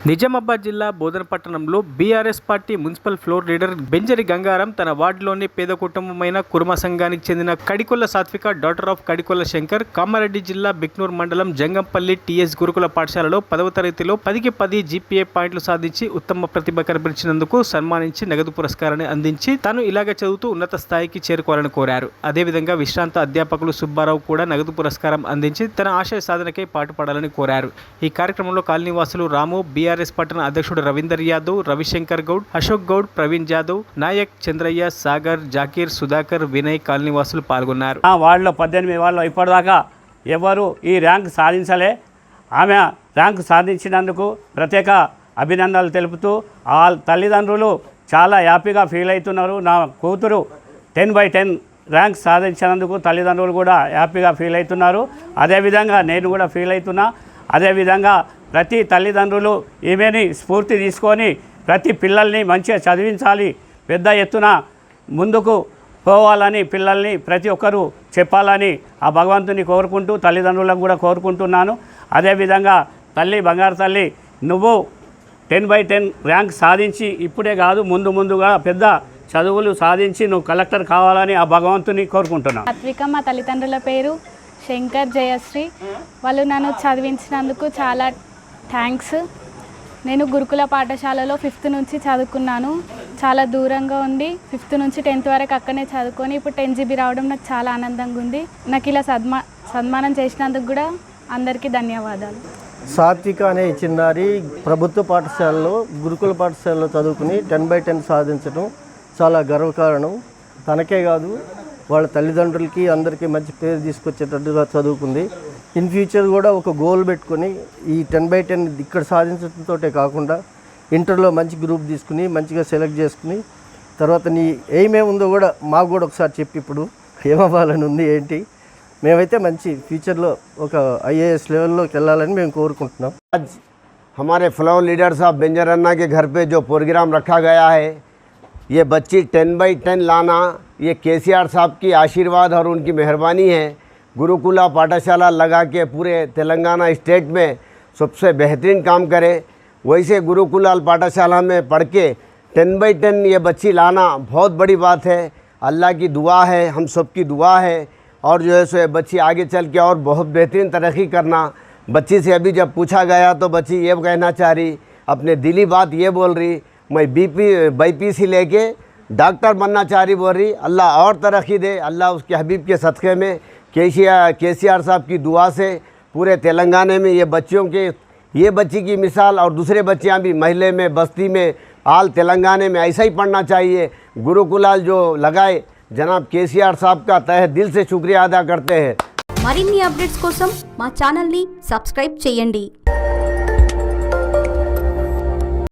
నిజామాబాద్ జిల్లా బోధనపట్టణంలో BRS party municipal floor leader Benjari Gangaram తన వార్డులోని పేద కుటుంబమైన కుర్మ సంఘానికి చెందిన కడికొల్ల సాత్విక డాటర్ ఆఫ్ కడికొల్ల శంకర్ కామారెడ్డి జిల్లా బిక్నూర్ మండలం జంగంపల్లి టీఎస్ గురుకుల పాఠశాలలో 10వ తరగతిలో 10కి 10 జీపీఏ పాయింట్లు సాధించి ఉత్తమ ప్రతిభ కనబరిచినందుకు సన్మానించి నగదు పురస్కారాన్ని అందించి తాను ఇలాగే చదువుతూ ఉన్నత స్థాయికి చేరుకోవాలని కోరారు. అదేవిధంగా విశ్రాంత అధ్యాపకులు సుబ్బారావు కూడా నగదు పురస్కారం అందించి తన ఆశయ సాధనకై పాటుపడాలని కోరారు. ఈ కార్యక్రమంలో కాలనీవాసులు రాము, బీఆర్ఎస్ పట్టణ అధ్యక్షుడు రవీందర్ యాదవ్, రవిశంకర్ గౌడ్, అశోక్ గౌడ్, ప్రవీణ్ జాదవ్, నాయక్, చంద్రయ్య, సాగర్, జాకీర్, సుధాకర్, వినయ్ కాలనీవాసులు పాల్గొన్నారు. వాళ్ళలో 18 వాళ్ళు ఇప్పటిదాకా ఎవరు ఈ ర్యాంక్ సాధించలే. ఆమె ర్యాంక్ సాధించినందుకు ప్రత్యేక అభినందనలు తెలుపుతూ ఆ తల్లిదండ్రులు చాలా హ్యాపీగా ఫీల్ అవుతున్నారు. నా కూతురు 10/10 ర్యాంక్ సాధించినందుకు తల్లిదండ్రులు కూడా హ్యాపీగా ఫీల్ అవుతున్నారు. అదేవిధంగా నేను కూడా ఫీల్ అవుతున్నా. అదేవిధంగా ప్రతి తల్లిదండ్రులు ఈమెని స్ఫూర్తి తీసుకొని ప్రతి పిల్లల్ని మంచిగా చదివించాలి, పెద్ద ఎత్తున ముందుకు పోవాలని పిల్లల్ని ప్రతి ఒక్కరూ చెప్పాలని ఆ భగవంతుని కోరుకుంటూ తల్లిదండ్రులకు కూడా కోరుకుంటున్నాను. అదేవిధంగా తల్లి, బంగారు తల్లి, నువ్వు 10/10 ర్యాంక్ సాధించి ఇప్పుడే కాదు ముందుగా పెద్ద చదువులు సాధించి నువ్వు కలెక్టర్ కావాలని ఆ భగవంతుని కోరుకుంటున్నాను. సాత్విక మా తల్లిదండ్రుల పేరు శంకర్, జయశ్రీ. వాళ్ళు నన్ను చదివించినందుకు చాలా థ్యాంక్స్. నేను గురుకుల పాఠశాలలో 5th నుంచి చదువుకున్నాను. చాలా దూరంగా ఉండి 5th నుంచి 10th వరకు అక్కడనే చదువుకొని ఇప్పుడు 10 GB రావడం నాకు చాలా ఆనందంగా ఉంది. నాకు ఇలా సన్మానం చేసినందుకు కూడా అందరికీ ధన్యవాదాలు. సాత్విక అనే చిన్నారి ప్రభుత్వ పాఠశాలలో గురుకుల పాఠశాలలో చదువుకుని 10/10 సాధించడం చాలా గర్వకారణం. తనకే కాదు వాళ్ళ తల్లిదండ్రులకి అందరికీ మంచి పేరు తీసుకొచ్చేటట్టుగా చదువుకుంది. ఇన్ ఫ్యూచర్ కూడా ఒక గోల్ పెట్టుకొని ఈ 10/10 ఇక్కడ సాధించడంతో కాకుండా ఇంటర్లో మంచి గ్రూప్ తీసుకుని మంచిగా సెలెక్ట్ చేసుకుని తర్వాత నీ ఏమేముందో కూడా మాకు కూడా ఒకసారి చెప్పి ఇప్పుడు ఏమవ్వాలని ఉంది ఏంటి. మేమైతే మంచి ఫ్యూచర్లో ఒక IAS లెవెల్లోకి వెళ్ళాలని మేము కోరుకుంటున్నాం. हमारे फ्लोर लीडर साहब बेंजर अन्ना के घर पे जो प्रोग्राम रखा गया है, ये बच्ची 10/10 लाना ये KCR साहब की आशीर्वाद और उनकी मेहरबानी है. गुरुकुला पाठशाला लगा के पूरे तेलंगाना स्टेट में सबसे बेहतरीन काम करे. वैसे गुरुकुला पाठशाला में पढ़ के 10/10 ये बच्ची लाना बहुत बड़ी बात है. अल्लाह की दुआ है, हम सब की दुआ है. और जो है सो ये बच्ची आगे चल के और बहुत बेहतरीन तरक्की करना. बच्ची से अभी जब पूछा गया तो बच्ची ये कहना चाह रही, अपने दिली बात ये बोल रही, मैं BPC लेके डॉक्टर बनना चाह रही बोल रही. अल्लाह और तरक्की दे. अल्लाह उसके हबीब के सदक़े में KCR साहब की दुआ से पूरे तेलंगाना में ये बच्ची की मिसाल और दूसरे बच्चियाँ भी महल्ले में, बस्ती में, आल तेलंगाना में ऐसा ही पढ़ना चाहिए. गुरुकुलाल जो लगाए जनाब KCR साहब का तहे दिल से शुक्रिया अदा करते हैं. మరిన్ని అప్డేట్స్ కోసం మా ఛానల్ ని సబ్స్క్రైబ్ చేయండి.